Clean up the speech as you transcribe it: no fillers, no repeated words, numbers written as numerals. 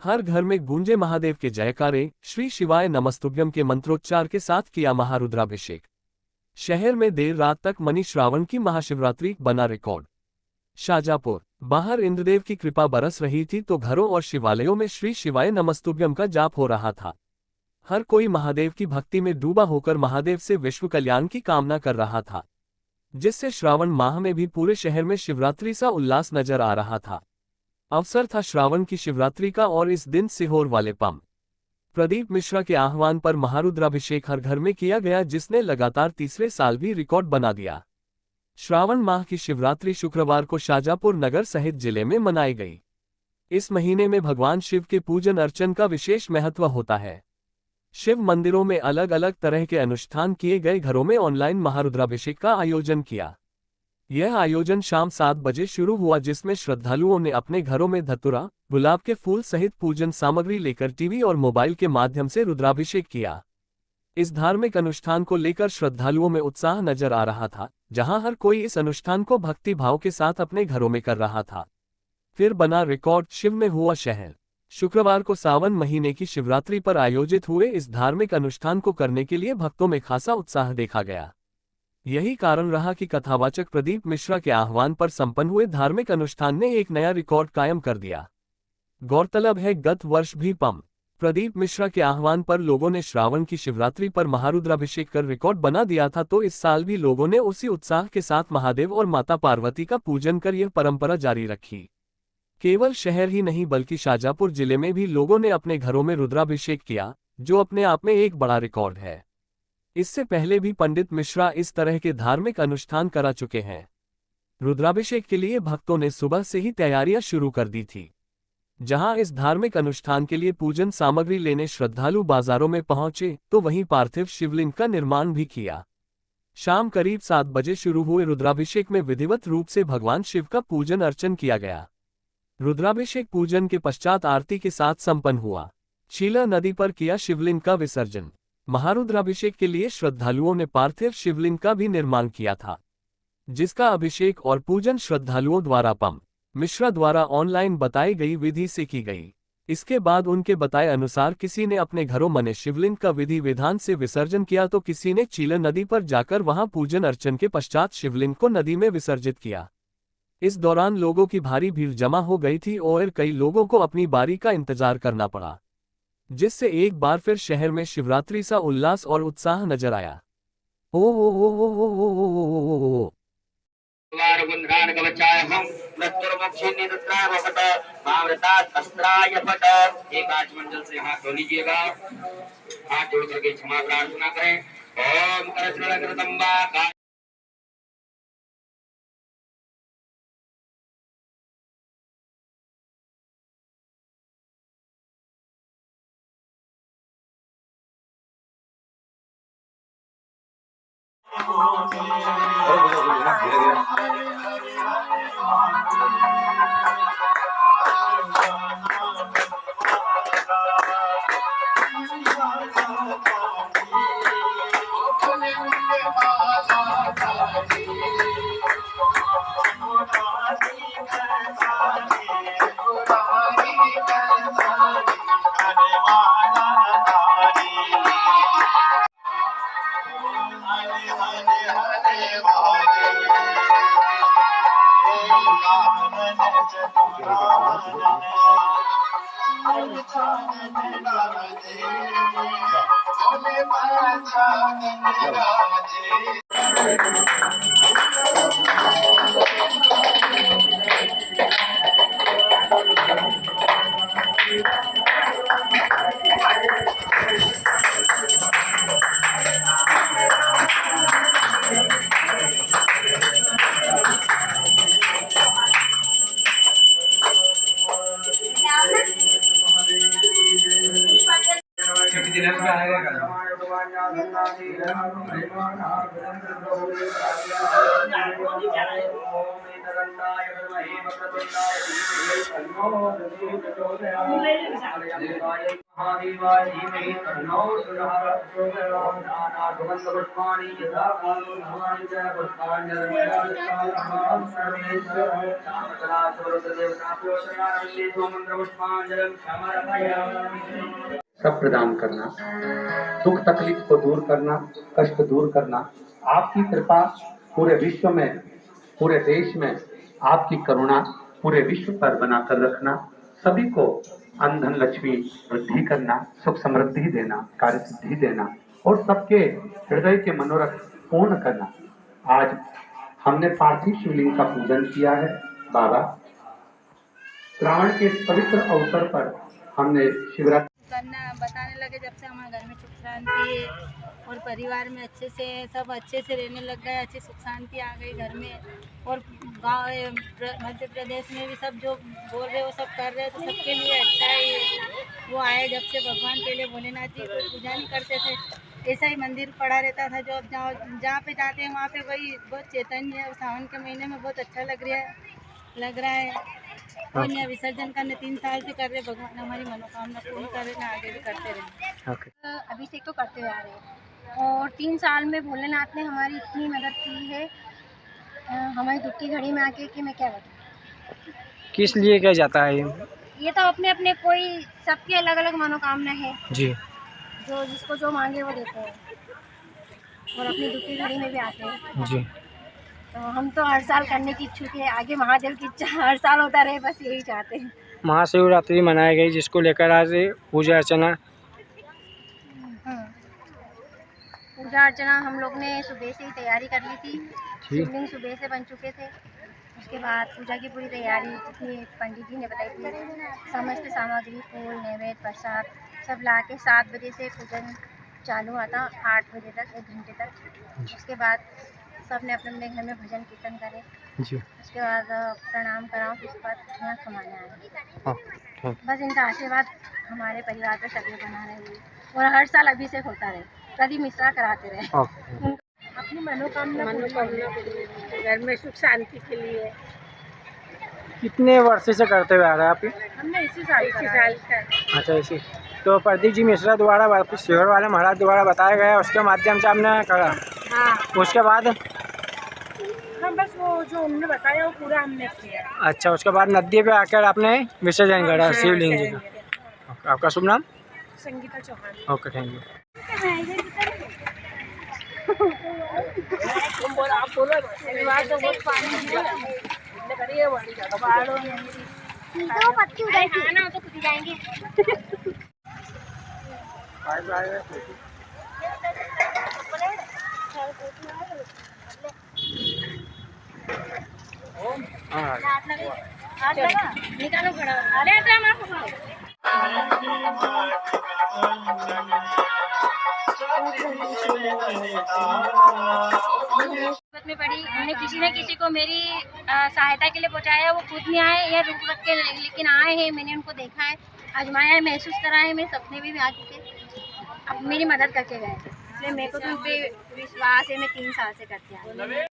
हर घर में गूंजे महादेव के जयकारे, श्री शिवाय नमस्तुभ्यम के मंत्रोच्चार के साथ किया महारुद्राभिषेक। शहर में देर रात तक मनी श्रावण की महाशिवरात्रि बना रिकॉर्ड। शाजापुर बाहर इंद्रदेव की कृपा बरस रही थी तो घरों और शिवालयों में श्री शिवाय नमस्तुभ्यम का जाप हो रहा था। हर कोई महादेव की भक्ति में डूबा होकर महादेव से विश्व कल्याण की कामना कर रहा था, जिससे श्रावण माह में भी पूरे शहर में शिवरात्रि सा उल्लास नजर आ रहा था। अवसर था श्रावण की शिवरात्रि का और इस दिन सीहोर वाले पंप प्रदीप मिश्रा के आह्वान पर महारुद्राभिषेक हर घर में किया गया, जिसने लगातार तीसरे साल भी रिकॉर्ड बना दिया। श्रावण माह की शिवरात्रि शुक्रवार को शाजापुर नगर सहित जिले में मनाई गई। इस महीने में भगवान शिव के पूजन अर्चन का विशेष महत्व होता है। शिव मंदिरों में अलग अलग तरह के अनुष्ठान किए गए। घरों में ऑनलाइन महारुद्राभिषेक का आयोजन किया। यह आयोजन शाम 7 बजे शुरू हुआ, जिसमें श्रद्धालुओं ने अपने घरों में धतूरा, गुलाब के फूल सहित पूजन सामग्री लेकर टीवी और मोबाइल के माध्यम से रुद्राभिषेक किया। इस धार्मिक अनुष्ठान को लेकर श्रद्धालुओं में उत्साह नजर आ रहा था, जहां हर कोई इस अनुष्ठान को भक्ति भाव के साथ अपने घरों में कर रहा था। फिर बना रिकॉर्ड, शिव में हुआ शहर। शुक्रवार को सावन महीने की शिवरात्रि पर आयोजित हुए इस धार्मिक अनुष्ठान को करने के लिए भक्तों में खासा उत्साह देखा गया। यही कारण रहा कि कथावाचक प्रदीप मिश्रा के आह्वान पर संपन्न हुए धार्मिक अनुष्ठान ने एक नया रिकॉर्ड कायम कर दिया। गौरतलब है, गत वर्ष भी पंप प्रदीप मिश्रा के आह्वान पर लोगों ने श्रावण की शिवरात्रि पर महारुद्राभिषेक कर रिकॉर्ड बना दिया था, तो इस साल भी लोगों ने उसी उत्साह के साथ महादेव और माता पार्वती का पूजन कर यह परंपरा जारी रखी। केवल शहर ही नहीं बल्कि शाजापुर जिले में भी लोगों ने अपने घरों में रुद्राभिषेक किया, जो अपने आप में एक बड़ा रिकॉर्ड है। इससे पहले भी पंडित मिश्रा इस तरह के धार्मिक अनुष्ठान करा चुके हैं। रुद्राभिषेक के लिए भक्तों ने सुबह से ही तैयारियां शुरू कर दी थी। जहां इस धार्मिक अनुष्ठान के लिए पूजन सामग्री लेने श्रद्धालु बाजारों में पहुंचे, तो वहीं पार्थिव शिवलिंग का निर्माण भी किया। शाम करीब 7 बजे शुरू हुए रुद्राभिषेक में विधिवत रूप से भगवान शिव का पूजन अर्चन किया गया। रुद्राभिषेक पूजन के पश्चात आरती के साथ संपन्न हुआ। शीला नदी पर किया शिवलिंग का विसर्जन। महारुद्राभिषेक के लिए श्रद्धालुओं ने पार्थिव शिवलिंग का भी निर्माण किया था, जिसका अभिषेक और पूजन श्रद्धालुओं द्वारा पंप मिश्रा द्वारा ऑनलाइन बताई गई विधि से की गई। इसके बाद उनके बताए अनुसार किसी ने अपने घरों मने शिवलिंग का विधि विधान से विसर्जन किया, तो किसी ने चीला नदी पर जाकर वहां पूजन अर्चन के पश्चात शिवलिंग को नदी में विसर्जित किया। इस दौरान लोगों की भारी भीड़ जमा हो गई थी और कई लोगों को अपनी बारी का इंतजार करना पड़ा, जिससे एक बार फिर शहर में शिवरात्रि सा उल्लास और उत्साह नजर आया। ओ ओ ओ ओ ओ ओ ओ ओ ओ एक आचमंडल से हाथ धो लीजिएगा। हाथ जोड़ करके क्षमा प्रार्थना करें। ओम करचरणकृतंबा महादेवाय धीमहि तन्नो रुद्रः प्रचोदयात्। सुगन्धपुष्पाणि यथा कालो भवानि च पुष्पाण्यर्पयामि सर्वेश्वरः कामकलासुरदेवताभ्यो शरणागच्छेतो मन्त्रपुष्पाञ्जलिं समर्पयामि। सब प्रदान करना, दुख तकलीफ को दूर करना, कष्ट दूर करना, आपकी कृपा पूरे विश्व में, पूरे देश में आपकी करुणा पूरे विश्व पर बनाकर रखना, सभी को अन्न धन लक्ष्मी वृद्धि करना, सुख समृद्धि देना, कार्य सिद्धि देना और सबके हृदय के मनोरथ पूर्ण करना। आज हमने पार्थिव शिवलिंग का पूजन किया है। बाबा, श्रावण के इस पवित्र अवसर पर हमने शिवरात्रि करना बताने लगे जब से हमारे घर में सुख शांति है और परिवार में अच्छे से सब अच्छे से रहने लग गए, अच्छी सुख शांति आ गई घर में। और गाँव मध्य प्रदेश में भी सब जो बोल रहे वो सब कर रहे हैं, तो सबके लिए अच्छा है। वो आए जब से भगवान के लिए भोलेनाथ जी को पूजा नहीं करते थे, ऐसा ही मंदिर पड़ा रहता था। जो अब जहाँ पे जाते हैं वहाँ पे वही बहुत चैतन्य है। सावन के महीने में बहुत अच्छा लग रहा है। और यहाँ विसर्जन करने 3 साल से कर रहे, भगवान हमारी मनोकामना पूर्ण करे ना, आगे भी करते रहे। अभी से तो करते आ रहे हैं और 3 साल में भोलेनाथ ने हमारी इतनी मदद की है हमारी दुख की घड़ी में आके कि मैं क्या बताऊँ। किस लिए क्या जाता है ये तो अपने अपने कोई सबकी अलग अलग मनोकामना है जी, जो जिसको जो मांगे वो देते हैं और अपनी दुख की घड़ी में भी आते हैं जी। तो हम तो हर साल करने की इच्छुक है। आगे महादेव की इच्छा हर साल होता रहे, बस यही चाहते हैं। महाशिवरात्रि मनाई गई जिसको लेकर आज पूजा अर्चना पूजा अर्चना हम लोग ने सुबह से ही तैयारी कर ली थी। शिवलिंग सुबह से बन चुके थे। उसके बाद पूजा की पूरी तैयारी जितनी पंडित जी ने बताई थी, समस्त सामग्री फूल नैवेद्य प्रसाद सब ला के 7 बजे से पूजन चालू हुआ था 8 बजे तक, 1 घंटे तक। उसके बाद सब ने अपने अपने घर में भजन कीर्तन करे जी। उसके बाद प्रणाम कराओ, उसके बाद यहाँ कमाने आए। बस इनका आशीर्वाद हमारे परिवार पर सदैव बना रहे और हर साल अभिषेक होता रहे, प्रदीप मिश्रा कराते रहे। अपनी मनोकामना घर में सुख शांति के लिए। कितने वर्ष से करते हुए आ रहे हैं आप? हमने इसी साल का। अच्छा, इसी तो प्रदीप जी मिश्रा द्वारा वापस शिवर वाले महाराज द्वारा बताया गया, उसके माध्यम से आपने करा। हाँ, उसके बाद हम बस वो जो उन्होंने बताया वो पूरा हमने किया। अच्छा, उसके बाद नदी पे आकर आपने विसर्जन करा शिवलिंग जी का। आपका शुभ नाम? Sangeeta Chauhan. Okay, thank you. आप बोलो तो बहुत पानी दो पत्ती उधर खाना तो खुद जाएंगे। निकालो खड़ा में पड़ी। हमने किसी न किसी को मेरी सहायता के लिए पहुंचाया, वो खुद नहीं आए या रुक रख के, लेकिन आए हैं। मैंने उनको देखा है, आजमाया है, महसूस करा है। मेरे सपने में भी आ चुके, अब मेरी मदद करके गए, इसलिए मेरे को तो उन पे विश्वास है। मैं 3 साल से करते आ रही हूँ।